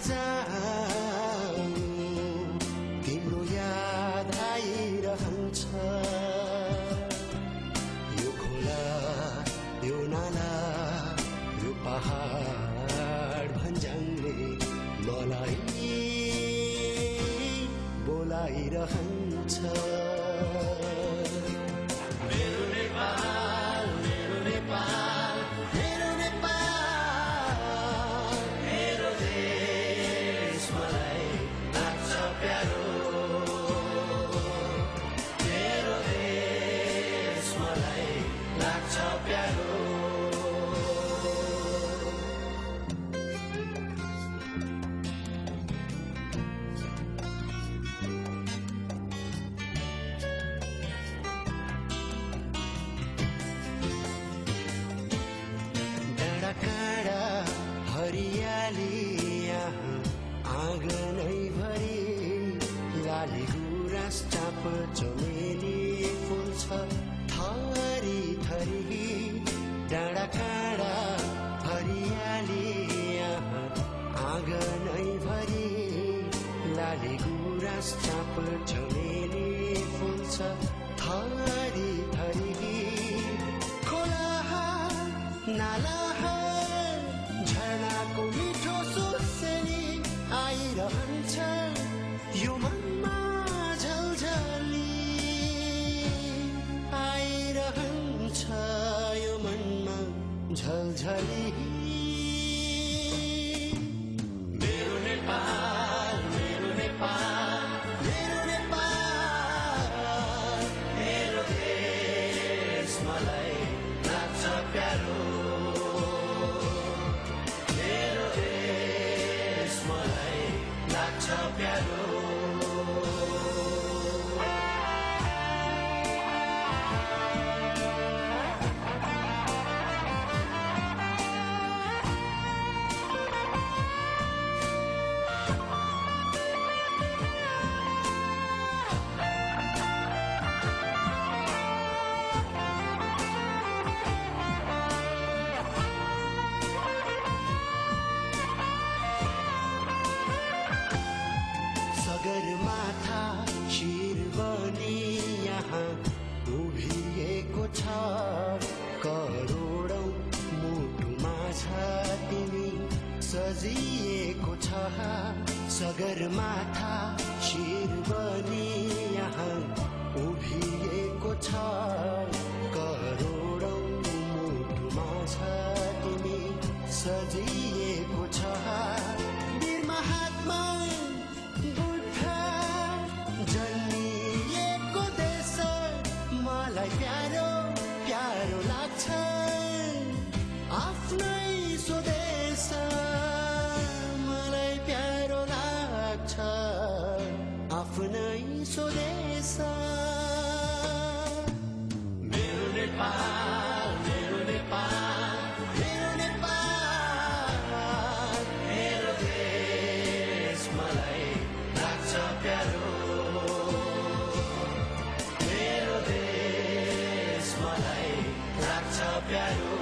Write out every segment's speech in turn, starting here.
जाऊँ तिम्रो याद आइरहन्छ। यो खोला यो नाला यो पहाड भन्ज्याङले मलाई बोलाइरहन्छ। मेरो नेपाल मेरो नेपाल मेरो नेपाल मेरो देश मलाई लाग्छ प्यारो। मेरो देश मलाई लाग्छ प्यारो। काँडा हरियाली यहाँ आँगनै भरि लाली गुराँस चाँप चमेली फुल छ थरी थरी। डाँडा काँडा हरियाली यहाँ आँगनै भरि लाली गुराँस चाँप चमेली फुल छ थरी थरी। खोला नाला झरनाको मिठो सुसेली आइरहन्छ यो मनमा झलझली आइरहन्छ यो मनमा झलझली। मेरो नेपाल मेरो नेपाल मेरो नेपाल मेरो देश मलाई लाग्छ प्यारो। मेरो देश मलाई लाग्छ प्यारो। सगरमाथा शिर बनी यहाँ उभिएको छ करोडौं मुटुमा छ तिमी सजिएको छ। सगरमाथा शिर बनी यहाँ उभिएको छ करोडौं मुटुमा छ तिमी सजिएको छ। वीर महात्मा जन्मिएको देश मलाई प्यारो प्यारो लाग्छ। आफ्नै स्वदेश मलाई प्यारो लाग्छ आफ्नै स्वदेश। मेरो नेपाल मेरो नेपाल मेरो नेपाल मेरो देश मलाई लाग्छ प्यारो। मेरो देश मलाई लाग्छ प्यारो।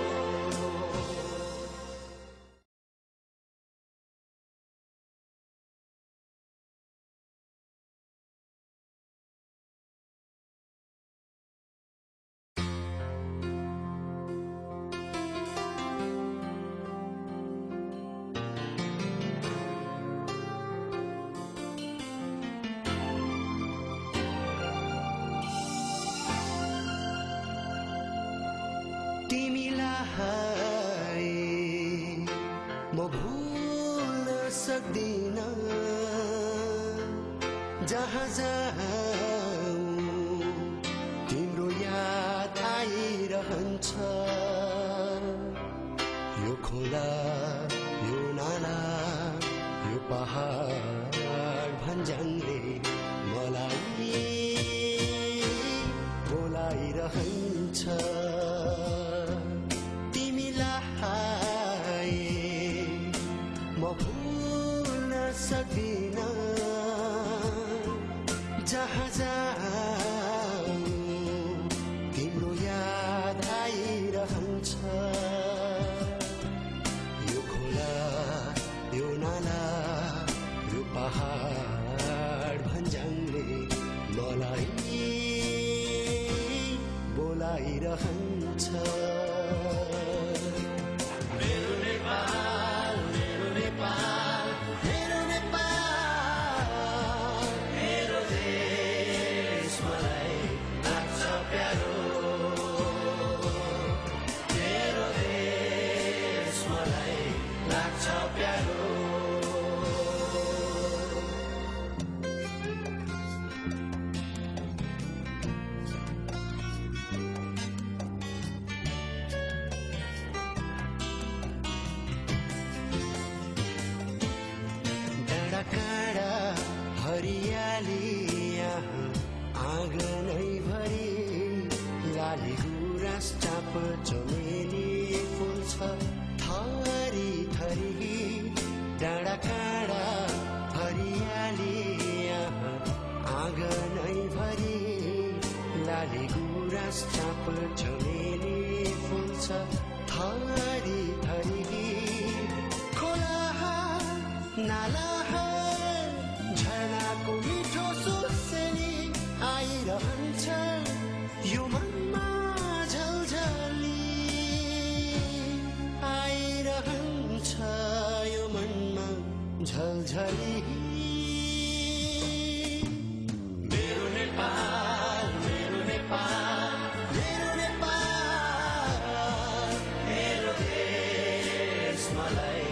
तिमीलाई म भुल्न सक्दिन जहाँ जाऊँ तिम्रो याद आइरहन्छ। यो खोला यो नाला यो पहाड भन्ज्याङले मलाई बोलाइरहन्छ। तिमीलाई म भुल्न सक्दिन जहाँ जाऊँ तिम्रो याद आइरहन्छ। यो खोला यो नाला पहाड भन्ज्याङले मलाई बोलाइरहन्छ। मेरो नेपाल, मेरो नेपाल, मेरो नेपाल, मेरो देश मलाई लाग्छ प्यारो। मेरो देश मलाई लाग्छ प्यारो। काँडा हरियाली यहाँ आँगनैभरि, लाली गुराँस चाँप चमेली फुल छ थरी थरी। डाँडा काँडा हरियाली यहाँ आँगनैभरि, लाली गुराँस चाँप चमेली फुल छ थरी थरी। खोला नाला झरनाको मिठो सुसेली आइरहन्छ यो मनमा झलझली, आइरहन्छ यो मनमा झलझली। मेरो नेपाल, मेरो नेपाल, मेरो नेपाल, मेरो देश मलाई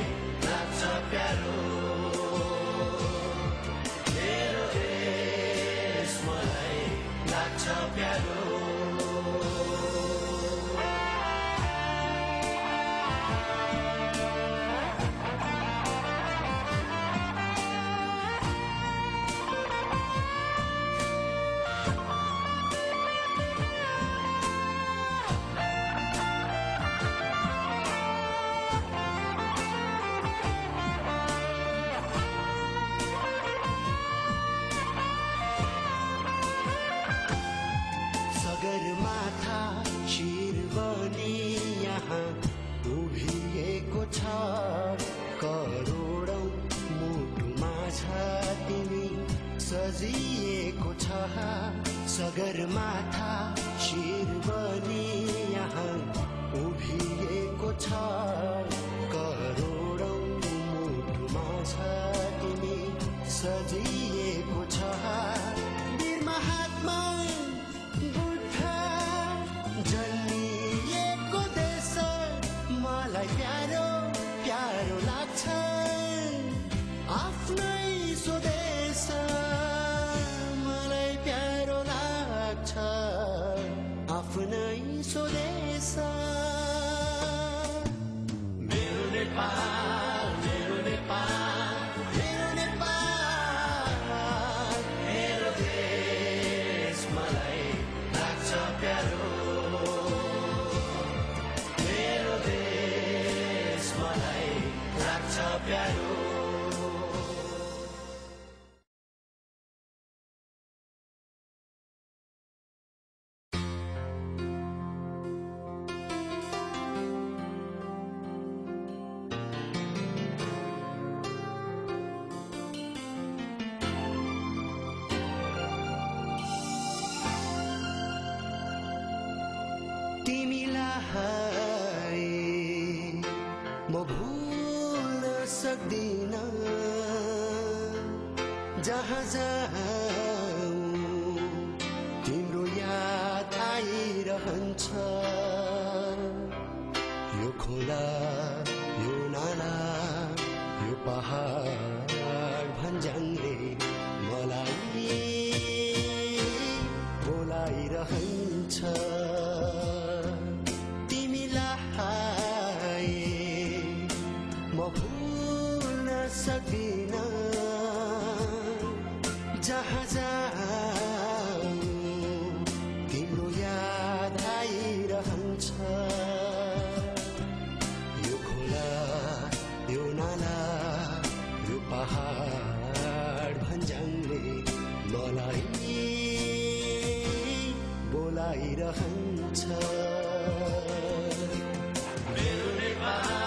लाग्छ प्यारो। मेरो देश मलाई लाग्छ प्यारो। सगरमाथा शिर बनी यहाँ उभिएको छ, करोडौं मुटुमा छ तिमी सजिएको छ। सगरमाथा शिर बनी यहाँ उभिएको छ, करोडौं मुटुमा छ तिमी सजिएको छ। वीर महात्मा जन्मिएको देश मलाई प्यारो प्यारो लाग्छ, आफ्नै स्वदेश मलाई प्यारो लाग्छ, आफ्नै स्वदेश। मेरो नेपाल, मेरो नेपाल, मेरो नेपाल, मेरो देश मलाई लाग्छ प्यारो। प्यारो तिमीलाई म भुल्न सक्दिन, जहाँ जाऊँ तिम्रो याद आइरहन्छ। यो खोला, यो नाला, यो पहाड भन्ज्याङले मलाई बोलाइरहन्छ। तिमीलाई म भुल्न सक्दिन, जहाँ जाऊँ तिम्रो याद आइरहन्छ। यो खोला, यो नाला, यो पहाड भन्ज्याङले मलाई बोलाइरहन्छ। मेरो नेपाल